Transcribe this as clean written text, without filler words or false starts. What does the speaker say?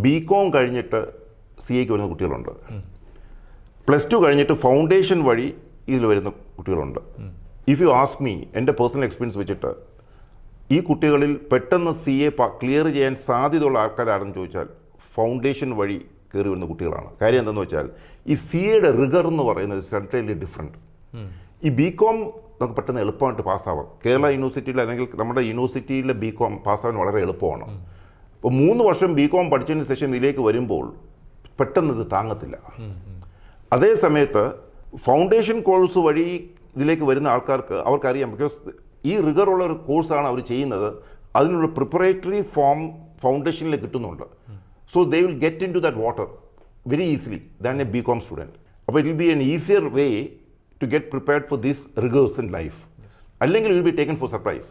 BCom കഴിഞ്ഞിട്ട് CAക്ക് വരുന്ന കുട്ടികളുണ്ട്, +2 കഴിഞ്ഞിട്ട് ഫൗണ്ടേഷൻ വഴി ഇതിൽ വരുന്ന കുട്ടികളുണ്ട്. ഇഫ് യു ആസ്ക് മീ, എൻ്റെ പേഴ്സണൽ എക്സ്പീരിയൻസ് വെച്ചിട്ട് ഈ കുട്ടികളിൽ പെട്ടെന്ന് CA ക്ലിയർ ചെയ്യാൻ സാധ്യതയുള്ള ആൾക്കാരാണെന്ന് ചോദിച്ചാൽ ഫൗണ്ടേഷൻ വഴി കയറി വരുന്ന കുട്ടികളാണ്. കാര്യം എന്താണെന്ന് വെച്ചാൽ ഈ CAയുടെ റിഗർ എന്ന് പറയുന്നത് സെൻട്രലി ഡിഫറെൻറ്റ്. ഈ BCom നമുക്ക് പെട്ടെന്ന് എളുപ്പമായിട്ട് പാസ്സാവാം. കേരള യൂണിവേഴ്സിറ്റിയിൽ അല്ലെങ്കിൽ നമ്മുടെ യൂണിവേഴ്സിറ്റിയിലെ BCom പാസ്സാവാൻ വളരെ എളുപ്പമാണ്. അപ്പോൾ 3 വർഷം BCom പഠിച്ചതിന് ശേഷം ഇതിലേക്ക് വരുമ്പോൾ പെട്ടെന്ന് ഇത് താങ്ങത്തില്ല. അതേ സമയത്ത് ഫൗണ്ടേഷൻ കോഴ്സ് വഴി ഇതിലേക്ക് വരുന്ന ആൾക്കാർക്ക് അവർക്കറിയാം, ബിക്കോസ് ഈ റിഗറുള്ള ഒരു കോഴ്സാണ് അവർ ചെയ്യുന്നത്, അതിനുള്ള പ്രിപ്പറേറ്ററി ഫോം ഫൗണ്ടേഷനിൽ കിട്ടുന്നുണ്ട്. So they will get into that water very easily than a BCom student. അപ്പോൾ it will be an easier way to get prepared for these rigors in life. Allengil you will be taken for surprise.